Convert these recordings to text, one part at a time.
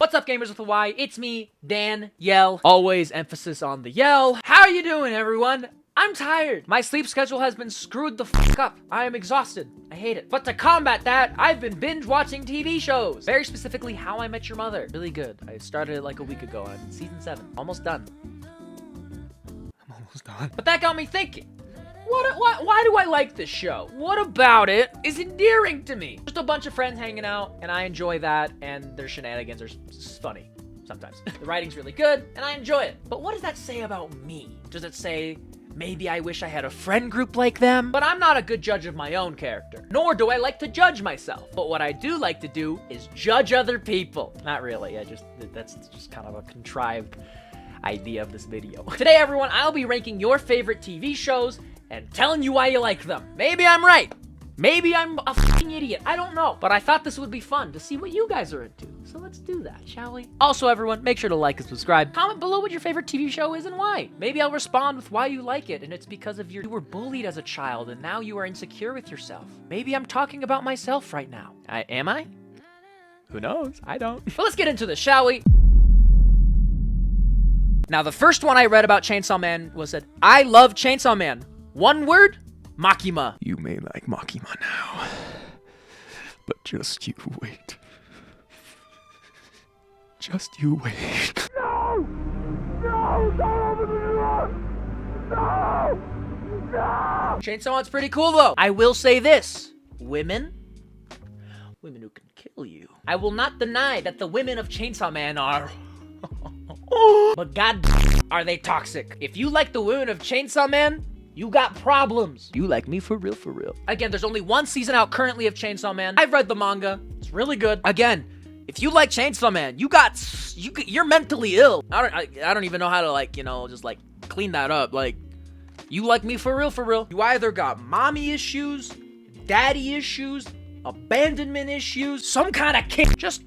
What's up, gamers with a Y? It's me, Dan Yell. Always emphasis on the yell. How are you doing, everyone? I'm tired. My sleep schedule has been screwed the fuck up. I am exhausted. I hate it. But to combat that, I've been binge watching TV shows. Very specifically, How I Met Your Mother. Really good. I started it like a week ago. I'm in season 7. Almost done. I'm almost done. But that got me thinking. Why do I like this show? What about it is endearing to me? Just a bunch of friends hanging out, and I enjoy that, and their shenanigans are funny sometimes. The writing's really good, and I enjoy it. But what does that say about me? Does it say, maybe I wish I had a friend group like them? But I'm not a good judge of my own character, nor do I like to judge myself. But what I do like to do is judge other people. Not really, that's just kind of a contrived idea of this video. Today, everyone, I'll be ranking your favorite TV shows and telling you why you like them. Maybe I'm right. Maybe I'm a fucking idiot. I don't know. But I thought this would be fun to see what you guys are into. So let's do that, shall we? Also, everyone, make sure to like and subscribe. Comment below what your favorite TV show is and why. Maybe I'll respond with why you like it, and it's because of you were bullied as a child, and now you are insecure with yourself. Maybe I'm talking about myself right now. Am I? Who knows? I don't. But let's get into this, shall we? Now, the first one I read about Chainsaw Man was that I love Chainsaw Man. One word, Makima. You may like Makima now, but just you wait. Just you wait. No! No! Don't open the door! No! No! Chainsaw Man's pretty cool, though. I will say this. Women who can kill you. I will not deny that the women of Chainsaw Man are... but god are they toxic. If you like the women of Chainsaw Man, you got problems. You like me for real, for real. Again, there's only one season out currently of Chainsaw Man. I've read the manga. It's really good. Again, if you like Chainsaw Man, you're mentally ill. I don't even know how to just clean that up. Like, you like me for real, for real. You either got mommy issues, daddy issues, abandonment issues, some kind of kick. Just,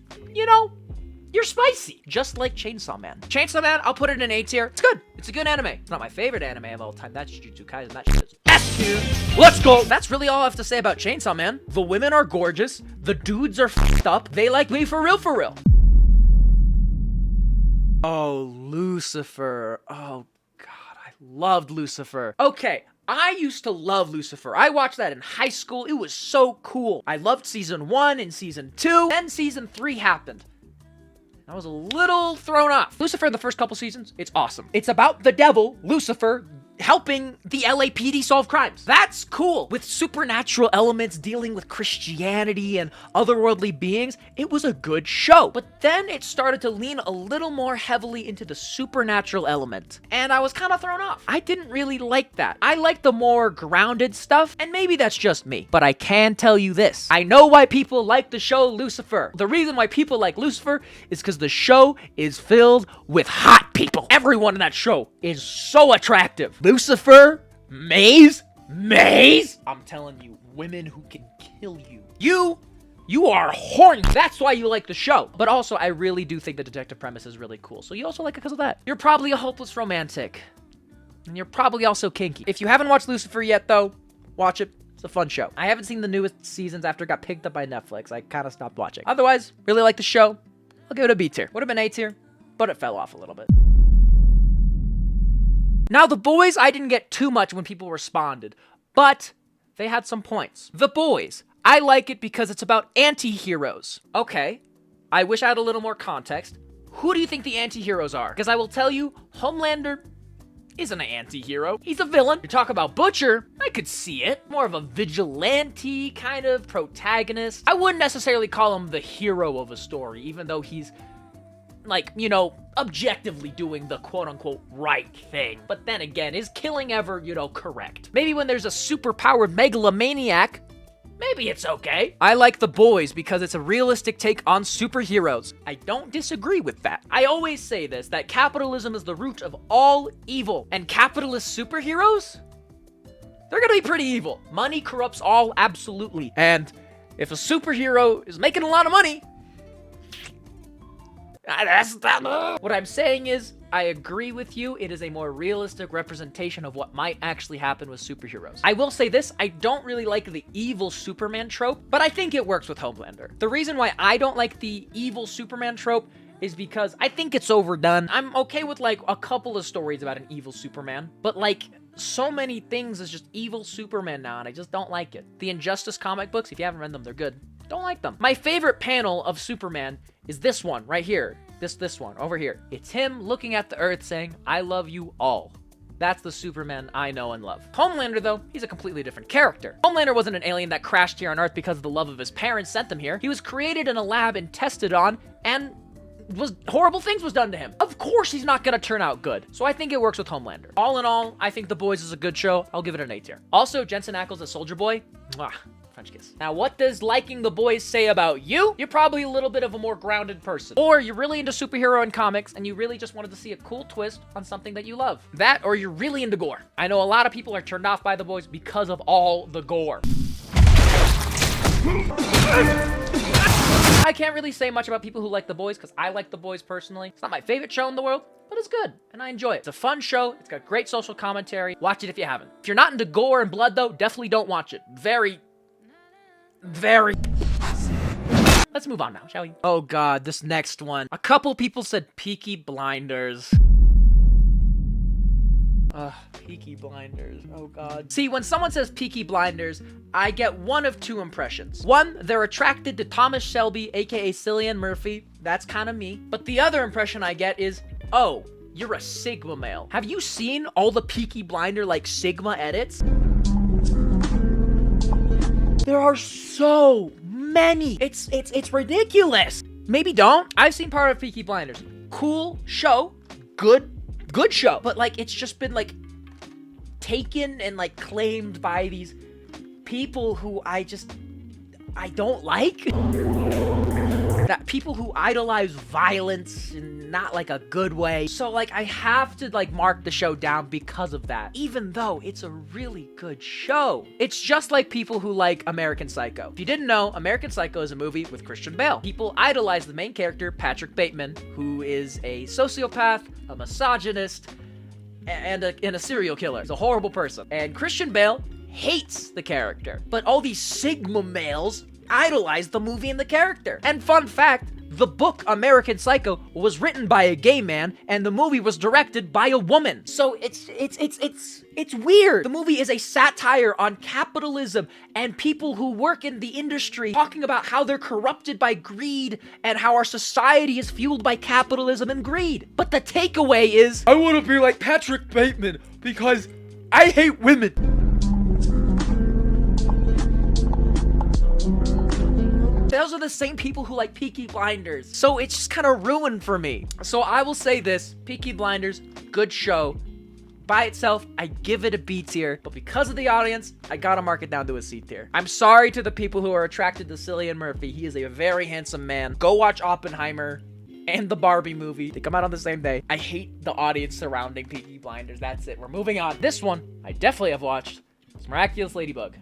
you're spicy, just like Chainsaw Man. Chainsaw Man, I'll put it in A tier. It's good. It's a good anime. It's not my favorite anime of all time. That's Jujutsu Kaisen. That shit is S tier. Let's go. That's really all I have to say about Chainsaw Man. The women are gorgeous. The dudes are f***ed up. They like me for real, for real. Oh, Lucifer. Oh, God, I loved Lucifer. Okay. I used to love Lucifer. I watched that in high school. It was so cool. I loved season 1 and season 2. Then season 3 happened. I was a little thrown off. Lucifer, the first couple seasons, it's awesome. It's about the devil, Lucifer, helping the LAPD solve crimes. That's cool. With supernatural elements dealing with Christianity and otherworldly beings, it was a good show. But then it started to lean a little more heavily into the supernatural element, and I was kind of thrown off. I didn't really like that. I like the more grounded stuff, and maybe that's just me, but I can tell you this. I know why people like the show Lucifer. The reason why people like Lucifer is because the show is filled with hot people. Everyone in that show is so attractive. Lucifer, Maze. I'm telling you, women who can kill you. You are horny. That's why you like the show. But also, I really do think the detective premise is really cool. So you also like it because of that. You're probably a hopeless romantic. And you're probably also kinky. If you haven't watched Lucifer yet, though, watch it. It's a fun show. I haven't seen the newest seasons after it got picked up by Netflix. I kind of stopped watching. Otherwise, really like the show. I'll give it a B tier. Would have been A tier, but it fell off a little bit. Now, The Boys, I didn't get too much when people responded, but they had some points. The Boys, I like it because it's about anti-heroes. Okay, I wish I had a little more context. Who do you think the anti-heroes are? Because I will tell you, Homelander isn't an anti-hero. He's a villain. You talk about Butcher, I could see it. More of a vigilante kind of protagonist. I wouldn't necessarily call him the hero of a story, even though he's objectively doing the quote-unquote right thing. But then again, is killing ever, correct? Maybe when there's a super-powered megalomaniac, maybe it's okay. I like The Boys because it's a realistic take on superheroes. I don't disagree with that. I always say this, that capitalism is the root of all evil. And capitalist superheroes? They're gonna be pretty evil. Money corrupts all, absolutely. And if a superhero is making a lot of money, what I'm saying is, I agree with you. It is a more realistic representation of what might actually happen with superheroes. I will say this, I don't really like the evil Superman trope, but I think it works with Homelander. The reason why I don't like the evil Superman trope is because I think it's overdone. I'm okay with like a couple of stories about an evil Superman, but like so many things is just evil Superman now, and I just don't like it. The Injustice comic books, if you haven't read them, they're good. Don't like them. My favorite panel of Superman is this one right here. This one over here. It's him looking at the Earth saying, "I love you all." That's the Superman I know and love. Homelander, though, he's a completely different character. Homelander wasn't an alien that crashed here on Earth because the love of his parents sent them here. He was created in a lab and tested on, and horrible things was done to him. Of course he's not gonna turn out good. So I think it works with Homelander. All in all, I think The Boys is a good show. I'll give it an A tier. Also, Jensen Ackles as Soldier Boy. Mwah. French kiss. Now, what does liking The Boys say about you? You're probably a little bit of a more grounded person. Or you're really into superhero and comics, and you really just wanted to see a cool twist on something that you love. That, or you're really into gore. I know a lot of people are turned off by The Boys because of all the gore. I can't really say much about people who like The Boys, because I like The Boys personally. It's not my favorite show in the world, but it's good, and I enjoy it. It's a fun show. It's got great social commentary. Watch it if you haven't. If you're not into gore and blood, though, definitely don't watch it. Very... Let's move on now, shall we? Oh god, this next one. A couple people said Peaky Blinders. Ugh, Peaky Blinders. Oh god. See, when someone says Peaky Blinders, I get one of two impressions. One, they're attracted to Thomas Shelby, aka Cillian Murphy. That's kind of me. But the other impression I get is, oh, you're a Sigma male. Have you seen all the Peaky Blinder, like, Sigma edits? There are so many. It's ridiculous. Maybe don't. I've seen part of Peaky Blinders. Cool show. Good show. But like, it's just been like taken and like claimed by these people who I don't like. That people who idolize violence in not like a good way. So like, I have to like mark the show down because of that, even though it's a really good show. It's just like people who like American Psycho. If you didn't know, American Psycho is a movie with Christian Bale. People idolize the main character, Patrick Bateman, who is a sociopath, a misogynist, and a serial killer. He's a horrible person. And Christian Bale hates the character. But all these Sigma males idolize the movie and the character. And fun fact, the book American Psycho was written by a gay man, and the movie was directed by a woman. So it's weird. The movie is a satire on capitalism and people who work in the industry, talking about how they're corrupted by greed and how our society is fueled by capitalism and greed. But the takeaway is, I want to be like Patrick Bateman because I hate women. Those are the same people who like Peaky Blinders. So it's just kind of ruined for me. So I will say this, Peaky Blinders, good show. By itself, I give it a B tier, but because of the audience, I gotta mark it down to a C tier. I'm sorry to the people who are attracted to Cillian Murphy. He is a very handsome man. Go watch Oppenheimer and the Barbie movie. They come out on the same day. I hate the audience surrounding Peaky Blinders. That's it. We're moving on. This one, I definitely have watched. It's Miraculous Ladybug.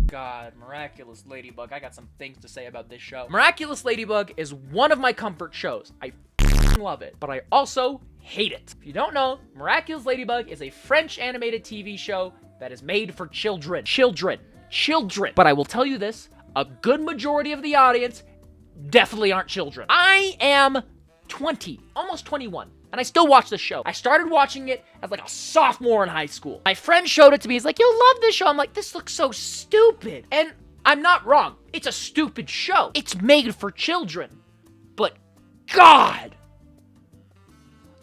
God, Miraculous Ladybug. I got some things to say about this show. Miraculous Ladybug is one of my comfort shows. I love it, but I also hate it. If you don't know, Miraculous Ladybug is a French animated TV show that is made for children. Children. But I will tell you this, a good majority of the audience definitely aren't children. I am 20, almost 21. And I still watch the show. I started watching it as like a sophomore in high school. My friend showed it to me. He's like, you'll love this show. I'm like, this looks so stupid. And I'm not wrong. It's a stupid show. It's made for children. But God,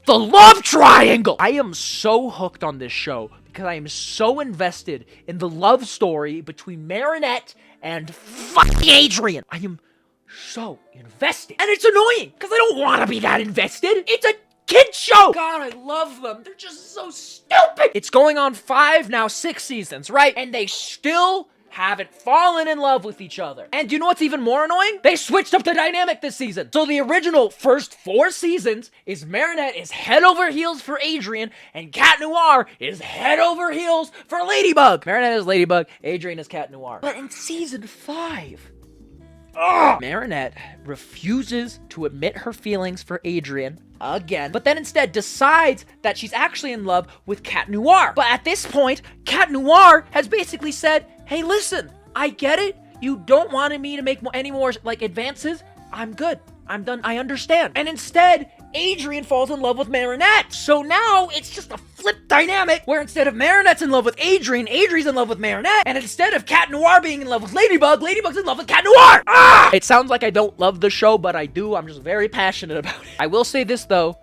the love triangle. I am so hooked on this show because I am so invested in the love story between Marinette and fucking Adrian. I am so invested. And it's annoying because I don't want to be that invested. It's a kid show. God, I love them. They're just so stupid. It's going on 5, now 6 seasons, right? And they still haven't fallen in love with each other. And do you know what's even more annoying? They switched up the dynamic this season. So the original first 4 seasons is Marinette is head over heels for Adrian, and Cat Noir is head over heels for Ladybug. Marinette is Ladybug, Adrian is Cat Noir. But in season 5, Marinette refuses to admit her feelings for Adrian again, but then instead decides that she's actually in love with Cat Noir. But at this point, Cat Noir has basically said, hey, listen, I get it. You don't want me to make any more like advances. I'm good. I'm done. I understand. And instead, Adrian falls in love with Marinette. So now it's just a flip dynamic where instead of Marinette's in love with Adrian, Adrian's in love with Marinette. And instead of Cat Noir being in love with Ladybug, Ladybug's in love with Cat Noir. Ah! It sounds like I don't love the show, but I do. I'm just very passionate about it. I will say this though.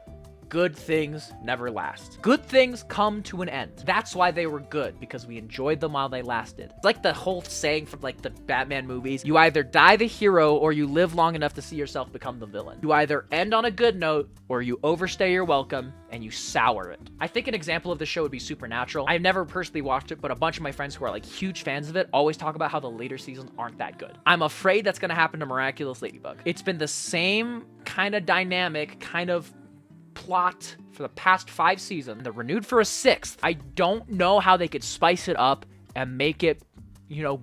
Good things never last. Good things come to an end. That's why they were good, because we enjoyed them while they lasted. It's like the whole saying from like the Batman movies, you either die the hero or you live long enough to see yourself become the villain. You either end on a good note or you overstay your welcome and you sour it. I think an example of the show would be Supernatural. I've never personally watched it, but a bunch of my friends who are like huge fans of it always talk about how the later seasons aren't that good. I'm afraid that's gonna happen to Miraculous Ladybug. It's been the same kind of dynamic, kind of plot for the past 5 seasons. They're renewed for a 6th. I don't know how they could spice it up and make it,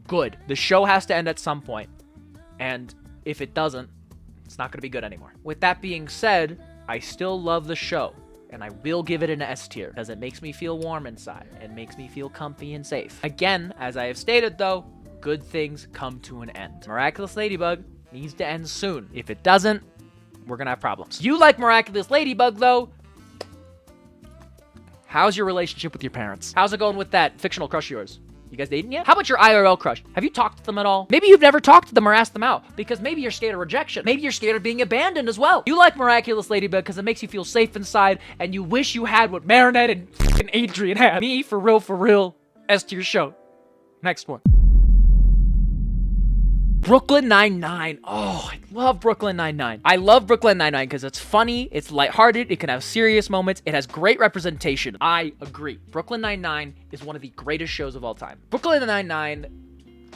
good. The show has to end at some point. And if it doesn't, it's not going to be good anymore. With that being said, I still love the show. And I will give it an S tier because it makes me feel warm inside. It makes me feel comfy and safe. Again, as I have stated though, good things come to an end. Miraculous Ladybug needs to end soon. If it doesn't, we're gonna have problems. You like Miraculous Ladybug though. How's your relationship with your parents? How's it going with that fictional crush of yours? You guys dating yet? How about your IRL crush? Have you talked to them at all? Maybe you've never talked to them or asked them out because maybe you're scared of rejection. Maybe you're scared of being abandoned as well. You like Miraculous Ladybug because it makes you feel safe inside and you wish you had what Marinette and Adrian had. Me, for real, S tier show. Next one. Brooklyn Nine-Nine. Oh, I love Brooklyn Nine-Nine. I love Brooklyn Nine-Nine because it's funny, it's lighthearted, it can have serious moments, it has great representation. I agree. Brooklyn Nine-Nine is one of the greatest shows of all time. Brooklyn Nine-Nine,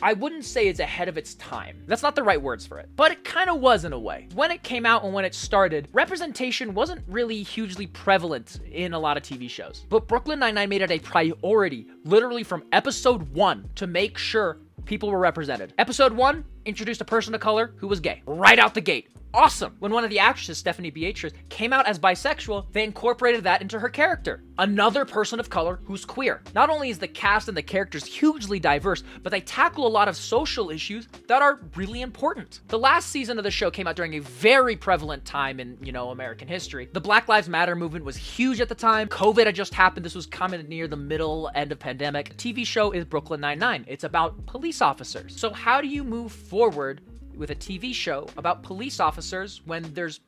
I wouldn't say it's ahead of its time. That's not the right words for it, but it kind of was in a way. When it came out and when it started, representation wasn't really hugely prevalent in a lot of TV shows. But Brooklyn Nine-Nine made it a priority, literally from episode 1, to make sure people were represented. Episode 1 introduced a person of color who was gay. Right out the gate. Awesome. When one of the actresses, Stephanie Beatrice, came out as bisexual, they incorporated that into her character. Another person of color who's queer. Not only is the cast and the characters hugely diverse, but they tackle a lot of social issues that are really important. The last season of the show came out during a very prevalent time in, American history. The Black Lives Matter movement was huge at the time. COVID had just happened. This was coming near the middle end of pandemic. The TV show is Brooklyn Nine-Nine. It's about police officers. So how do you move forward with a TV show about police officers when there's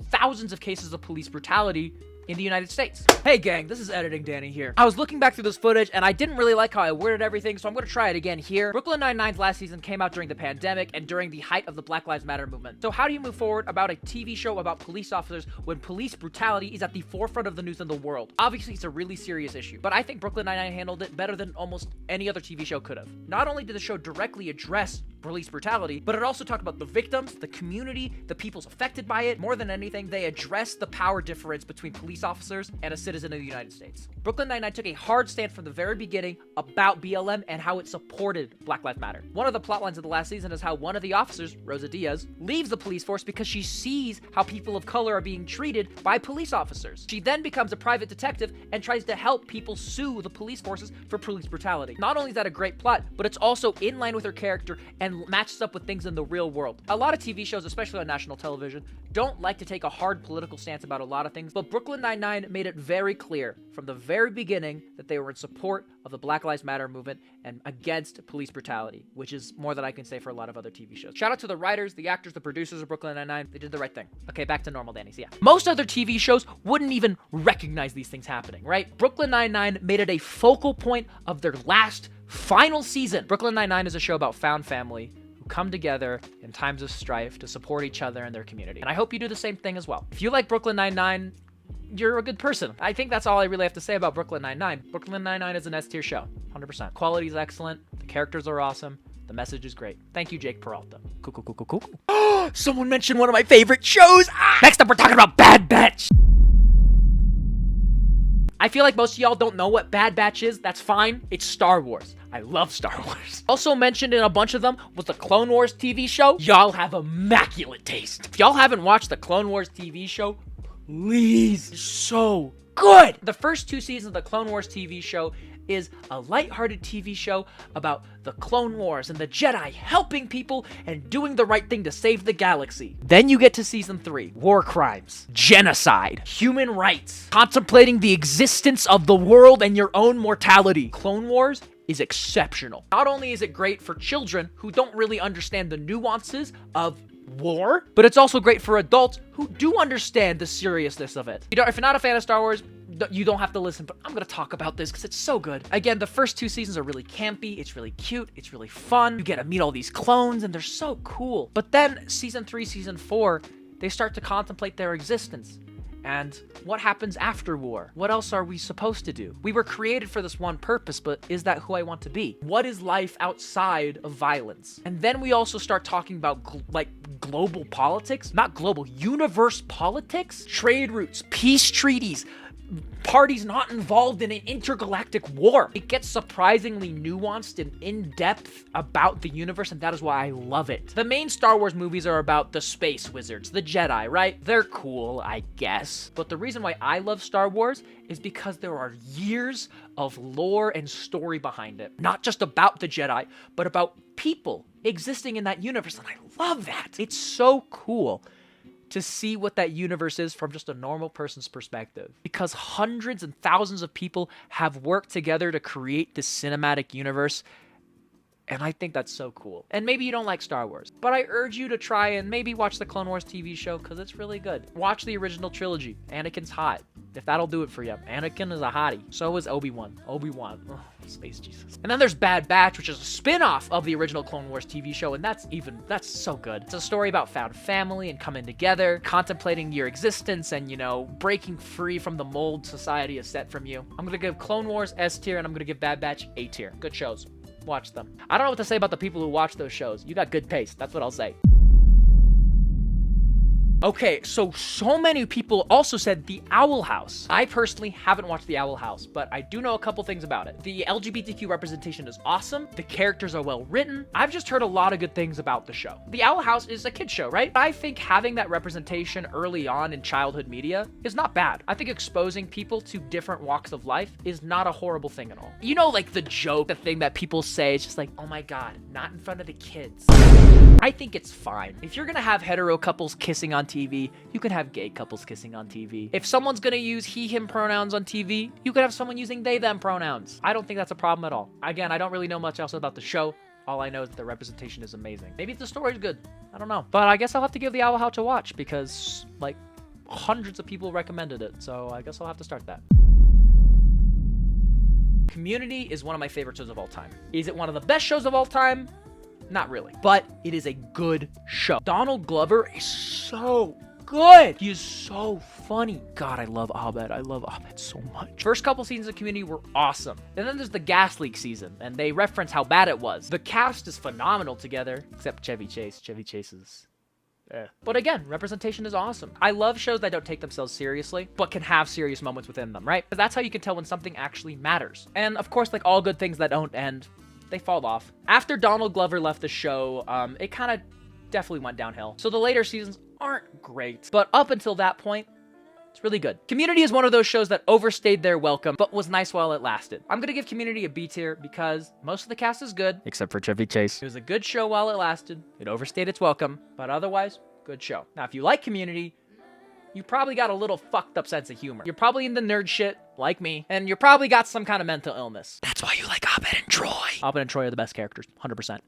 thousands of cases of police brutality in the United States? Hey gang, this is Editing Danny here. I was looking back through this footage and I didn't really like how I worded everything, so I'm going to try it again here. Brooklyn Nine-Nine's last season came out during the pandemic and during the height of the Black Lives Matter movement. So how do you move forward about a TV show about police officers when police brutality is at the forefront of the news in the world? Obviously, it's a really serious issue, but I think Brooklyn Nine-Nine handled it better than almost any other TV show could have. Not only did the show directly address police brutality, but it also talked about the victims, the community, the peoples affected by it. More than anything, they addressed the power difference between police officers and a citizen of the United States. Brooklyn Nine-Nine took a hard stand from the very beginning about BLM and how it supported Black Lives Matter. One of the plot lines of the last season is how one of the officers, Rosa Diaz, leaves the police force because she sees how people of color are being treated by police officers. She then becomes a private detective and tries to help people sue the police forces for police brutality. Not only is that a great plot, but it's also in line with her character and matches up with things in the real world. A lot of TV shows, especially on national television, don't like to take a hard political stance about a lot of things, but Brooklyn Nine-Nine made it very clear from the very beginning that they were in support of the Black Lives Matter movement and against police brutality, which is more than I can say for a lot of other TV shows. Shout out to the writers, the actors, the producers of Brooklyn Nine-Nine. They did the right thing. Okay, back to normal, Danny. So yeah. Most other TV shows wouldn't even recognize these things happening, right? Brooklyn Nine-Nine made it a focal point of their last final season. Brooklyn Nine-Nine is a show about found family who come together in times of strife to support each other and their community. And I hope you do the same thing as well. If you like Brooklyn Nine-Nine, you're a good person. I think that's all I really have to say about Brooklyn Nine-Nine. Brooklyn Nine-Nine is an S-tier show, 100%. Quality is excellent. The characters are awesome. The message is great. Thank you, Jake Peralta. Cool. Someone mentioned one of my favorite shows. Next up, we're talking about Bad Batch. I feel like most of y'all don't know what Bad Batch is. That's fine. It's Star Wars. I love Star Wars. Also mentioned in a bunch of them was the Clone Wars TV show. Y'all have immaculate taste. If y'all haven't watched the Clone Wars TV show, please. It's so good. The first 2 seasons of the Clone Wars TV show is a lighthearted TV show about the Clone Wars and the Jedi helping people and doing the right thing to save the galaxy. Then you get to season 3, war crimes, genocide, human rights, contemplating the existence of the world and your own mortality. Clone Wars is exceptional. Not only is it great for children who don't really understand the nuances of war, but it's also great for adults who do understand the seriousness of it. If you're not a fan of Star Wars, you don't have to listen, but I'm gonna talk about this because it's so good. Again, the first 2 seasons are really campy, it's really cute, it's really fun. You get to meet all these clones and they're so cool. But then season 3, season 4, they start to contemplate their existence. And what happens after war? What else are we supposed to do? We were created for this one purpose, but is that who I want to be? What is life outside of violence? And then we also start talking about global politics, not global, universe politics, trade routes, peace treaties, parties not involved in an intergalactic war. It gets surprisingly nuanced and in-depth about the universe, and that is why I love it. The main Star Wars movies are about the space wizards, the Jedi, right? They're cool, I guess. But the reason why I love Star Wars is because there are years of lore and story behind it. Not just about the Jedi, but about people existing in that universe, and I love that. It's so cool to see what that universe is from just a normal person's perspective. Because hundreds and thousands of people have worked together to create this cinematic universe, and I think that's so cool. And maybe you don't like Star Wars, but I urge you to try and maybe watch the Clone Wars TV show because it's really good. Watch the original trilogy. Anakin's hot. If that'll do it for you. Anakin is a hottie. So is Obi-Wan. Obi-Wan. Oh, space Jesus. And then there's Bad Batch, which is a spin-off of the original Clone Wars TV show, and that's so good. It's a story about found family and coming together, contemplating your existence, and, you know, breaking free from the mold society has set from you. I'm gonna give Clone Wars S tier, and I'm gonna give Bad Batch A tier. Good shows. Watch them. I don't know what to say about the people who watch those shows. You got good taste. That's what I'll say. Okay, so many people also said The Owl House. I personally haven't watched The Owl House, but I do know a couple things about it. The LGBTQ representation is awesome. The characters are well written. I've just heard a lot of good things about the show. The Owl House is a kid's show, right? I think having that representation early on in childhood media is not bad. I think exposing people to different walks of life is not a horrible thing at all. You know, like the joke, the thing that people say, it's just like, oh my God, not in front of the kids. I think it's fine. If you're gonna have hetero couples kissing on TV, you can have gay couples kissing on TV. If someone's gonna use he, him pronouns on TV, you could have someone using they, them pronouns. I don't think that's a problem at all. Again, I don't really know much else about the show. All I know is that the representation is amazing. Maybe the story's good. I don't know. But I guess I'll have to give The Owl House a watch because, like, hundreds of people recommended it. So I guess I'll have to start that. Community is one of my favorite shows of all time. Is it one of the best shows of all time? Not really, but it is a good show. Donald Glover is so good. He is so funny. God, I love Abed. I love Abed so much. First couple seasons of Community were awesome. And then there's the gas leak season, and they reference how bad it was. The cast is phenomenal together, except Chevy Chase. Chevy Chase is... But again, representation is awesome. I love shows that don't take themselves seriously, but can have serious moments within them, right? Because that's how you can tell when something actually matters. And of course, like all good things that don't end, they fall off. After Donald Glover left the show, it kind of definitely went downhill. So the later seasons aren't great, but up until that point, it's really good. Community is one of those shows that overstayed their welcome, but was nice while it lasted. I'm gonna give Community a B tier because most of the cast is good, except for Chevy Chase. It was a good show while it lasted. It overstayed its welcome, but otherwise, good show. Now, if you like Community, you probably got a little fucked up sense of humor. You're probably into nerd shit, like me, and you probably got some kind of mental illness. That's why you like Abed and Troy. Abed and Troy are the best characters, 100%.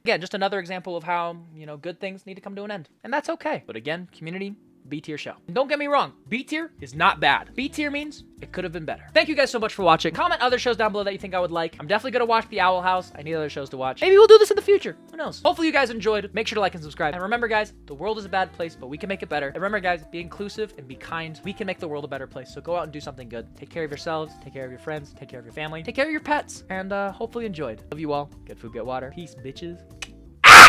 Again, just another example of how, you know, good things need to come to an end. And that's okay. But again, Community, B tier show. And don't get me wrong, B tier is not bad. B tier means it could have been better. Thank you guys so much for watching. Comment other shows down below that you think I would like. I'm definitely gonna watch The Owl House. I need other shows to watch. Maybe we'll do this in the future. Who knows? Hopefully you guys enjoyed. Make sure to like and subscribe. And remember guys, the world is a bad place, but we can make it better. And remember guys, be inclusive and be kind. We can make the world a better place. So go out and do something good. Take care of yourselves, take care of your friends, take care of your family, take care of your pets, and hopefully you enjoyed. Love you all. Get food, get water. Peace, bitches.